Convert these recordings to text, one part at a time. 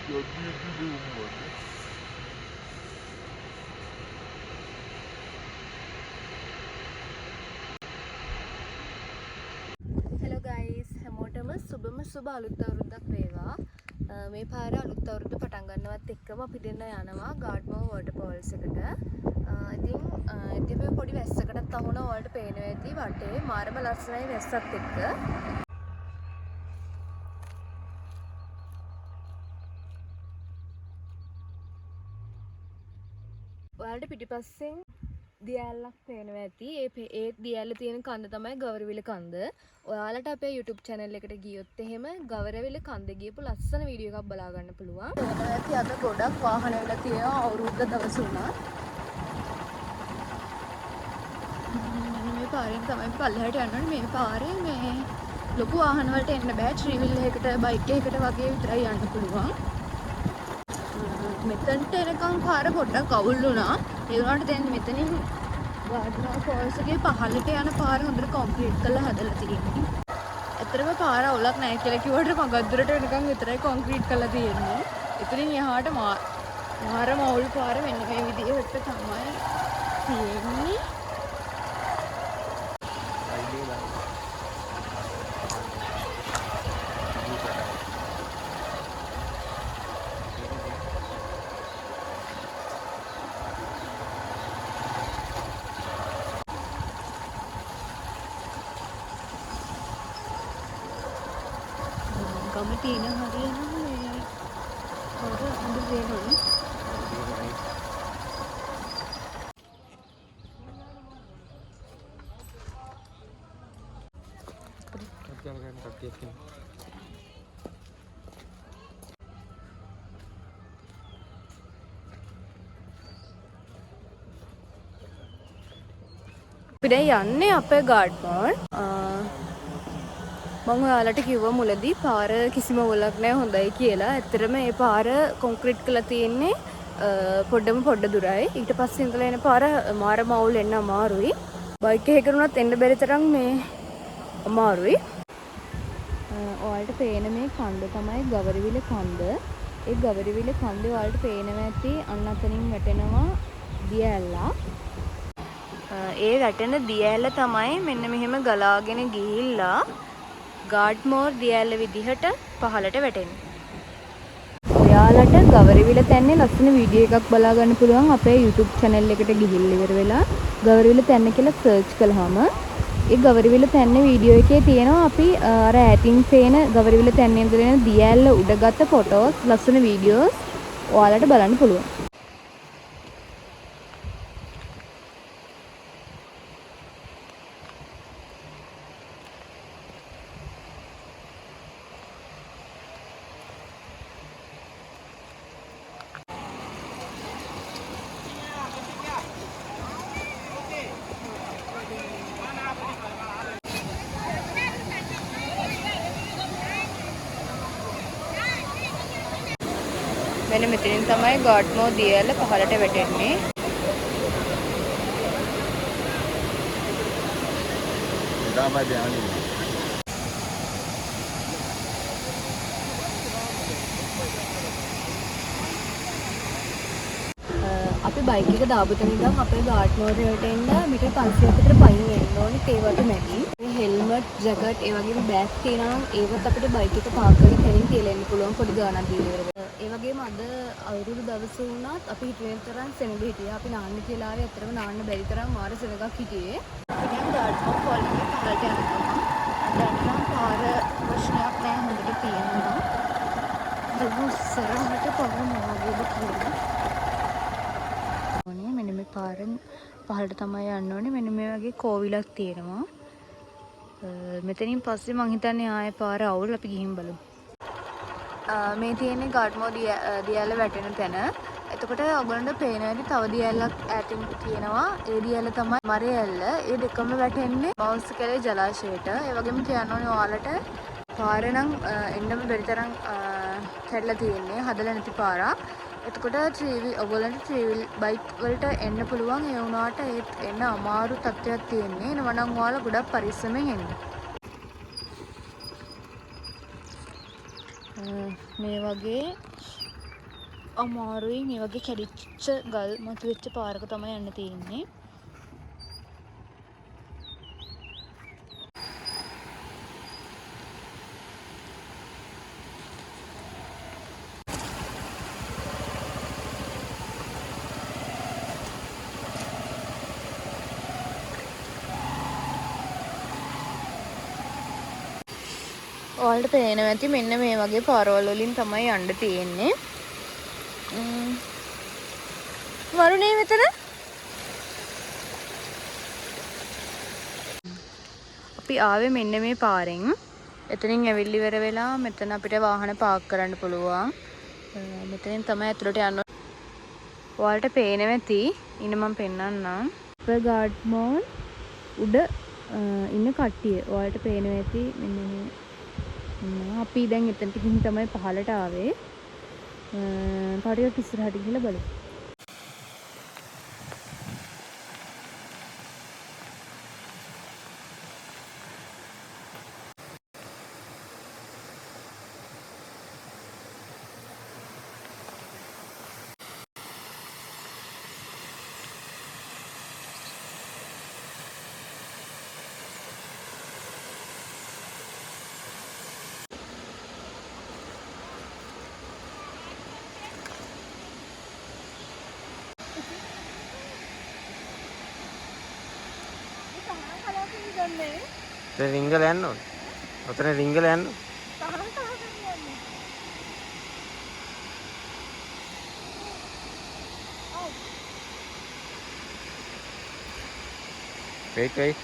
Hello guys, හැමෝටම සුබ අලුත් අවුරුද්දක් වේවා. මේ පාර අලුත් අවුරුද්ද පටන් ගන්නවත් එක්කම අපි දෙන්න යනවා ගාඩ්මෝර් වෝටර්ෆෝල්ස් එකට. ඉතින් පොඩි වැස්සකටත් අහුන ඔයාලට පේනවා ඇති වටේ මාරම ලස්සනයි වැස්සත් එක්ක. ඔයාලට පිටිපස්සෙන් දියැලක් පේනවා ඇති. ඒ දියැලේ තියෙන කන්ද තමයි ගවරවිල කන්ද. ඔයාලට අපේ YouTube channel එකට ගියොත් එහෙම ගවරවිල කන්ද ගියපු ලස්සන වීඩියෝ එකක් බලා ගන්න පුළුවන්. ඒකට අද ගොඩක් වාහන වෙලා තියෙනවා අවුරුද්ද දවස් උනා. මේ පාරෙන් තමයි පල්ලෙහාට යන්න ඕනේ. මේ පාරේ මේ ලොකු වාහන වලට එන්න බෑ. ත්‍රිවිල් එකකට බයික් එකකට වගේ විතරයි යන්න පුළුවන්. මෙතනට එනකම් පාර පොඩ්ඩක් අවුල් වුණා. ඒ වුණාට දැන් මෙතනින් ගාඩ්මෝර් ෆෝල්ස් එකේ පහළට යන පාර හොඳට කොන්ක්‍රීට් කරලා හදලා තියෙනවා. ඇත්තටම පාර අවුලක් නැහැ කියලා කිව්වට මගක් දුරට වෙනකම් විතරයි කොන්ක්‍රීට් කරලා තියෙන්නේ. එතනින් එහාට මාරම අවුල් පාර මෙන්න මේ විදිහට තමයි තියෙන්නේ. ගම තියෙන හරියනම් මේ පොර අඳු වෙනවනේ. අපි දැන් යන්නේ අපේ ගාඩ්මෝර්. මම ඔයාලට කිව්වා මුලදී පාර කිසිම වලක් නැහැ හොඳයි කියලා. ඇත්තටම මේ පාර කොන්ක්‍රීට් කරලා තියෙන්නේ පොඩ්ඩ දුරයි. ඊට පස්සේ ඉඳලා එන පාර මාරම අවුල් එන්න අමාරුයි. බයික් එකකට උනත් එන්න බැරි තරම් මේ අමාරුයි. ඔයාලට පේන මේ කන්ද තමයි ගවරවිල කන්ද. ඒ ගවරවිල කන්දේ ඔයාලට පේනවා ඇති අන්න අතනින් වැටෙනවා දියැල්ලා. ඒ වැටෙන දියැල්ල තමයි මෙන්න මෙහෙම ගලාගෙන ගිහිල්ලා ගාඩ්මෝර් දියැල්ල විදිහට පහළට වැටෙන්නේ. ඔයාලට ගවරවිල තැන්නේ ලස්සන වීඩියෝ එකක් බලා ගන්න පුළුවන් අපේ YouTube channel එකට ගිහිල්ලා ඉවර වෙලා ගවරවිල තැන්න කියලා search කළාම ඒ ගවරවිල තැන්න වීඩියෝ එකේ තියෙනවා අපි අර ඈතින් පේන ගවරවිල තැන්නේ ඉඳලා එන දියැල්ල උඩගත ෆොටෝස් ලස්සන වීඩියෝස් ඔයාලට බලන්න පුළුවන්. මෙන්න මෙතනින් තමයි ගාඩ්මෝර් දියැල්ල පහළට වැටෙන්නේ. අපි බයික් එක දාපු තැන ඉඳන් අපේ ගාඩ්මෝර් එකට එන්න මීටර් 500ක් විතර පයින් එන්න ඕනේ. ඒවට මැදි හෙල්මට්, ජැකට්, ඒ වගේම බෑග් තියෙනවා. ඒවත් අපිට බයික් එක පාක් කරලා තැනින් තියලා එන්න පුළුවන් පොඩි ගාණක් දීලා. ඒ වගේම අද අවුරුදු දවස වුණත් අපි හිතුවේ තරම් සෙනඟ හිටියා. අපි නාන්න කියලා ආවේ අතරම නාන්න බැරි තරම් මාර සෙනඟක් හිටියේ. අපි දැන් ගාඩ්මෝර් ෆෝල්ස් එකේ පහළට යනවා. දැන් නම් පාර ප්‍රශ්නයක් නැහැ හොඳට තියෙනවා. දුස් සරහට පවන වගේද කියලා. මෙන්න මේ පාරෙන් පහළට තමයි යන්න ඕනේ. මෙන්න මේ වගේ කෝවිලක් තියෙනවා. මෙතනින් පස්සේ මං හිතන්නේ ආයේ පාර අවුල්. අපි ගිහින් බලමු. මේ තියෙන්නේ ගාඩ්මෝර් දියැල්ල වැටෙන තැන. එතකොට ඔයගොල්ලන්ට පේනවා ඇති තව දියැලක් ඈතින් තියෙනවා. ඒ දියැල්ල තමයි මරයැල්ල. ඒ දෙකම වැටෙන්නේ බවුන්ස්කලේ ජලාශයට. ඒ වගේම කියන්න ඕනේ ඔයාලට පාර නම් එන්නම බැරි තරම් කැඩලා තියෙන්නේ. හදලා නැති පාරක්. එතකොට ඔයගොල්ලන්ට ත්‍රිවිල් බයික් වලට එන්න පුළුවන්. ඒ වුණාට ඒත් එන්න අමාරු තත්ත්වයක් තියෙන්නේ. එනවා නම් ඔයාලා ගොඩක් පරිස්සමෙන් එන්න. මේ වගේ අමාරුයි මේ වගේ කැඩිච්ච ගල් මතුවෙච්ච පාරක තමයි යන්න තියෙන්නේ. ඔයාලට පේනවා ඇති මෙන්න මේ වගේ පාරවල් වලින් තමයි යන්න තියෙන්නේ. වරුණේ මෙතන අපි ආවේ මෙන්න මේ පාරෙන්. එතනින් ඇවිල්ලි ඉවර වෙලා මෙතන අපිට වාහන පාක් කරන්න පුළුවන්. මෙතනින් තමයි ඇතුළට යන්න. ඔයාලට පේනවා ඇති ඉන්න මම පෙන්නන්නම්. ගාඩ්මෝන් උඩ ඉන්න කට්ටිය. ඔයාලට පේනවා ඇති මෙන්න මේ අපි දැන් එතනට ගිහින් තමයි පහලට ආවේ. තව ටිකක් ඉස්සරහට ගිහලා බලමු. රිංගල යන්න ඕන. ඔතන රිංගල යන්න. wait.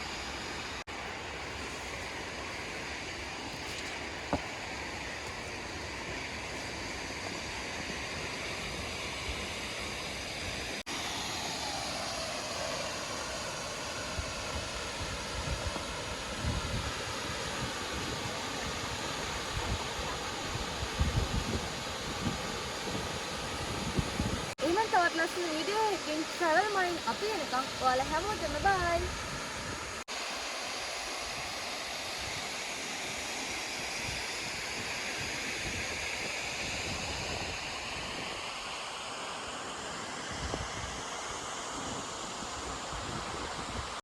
එහෙනම් තවත් ලස්සන වීඩියෝ එකකින් travel mind අපි එනකම් ඔයාලා හැමෝටම bye.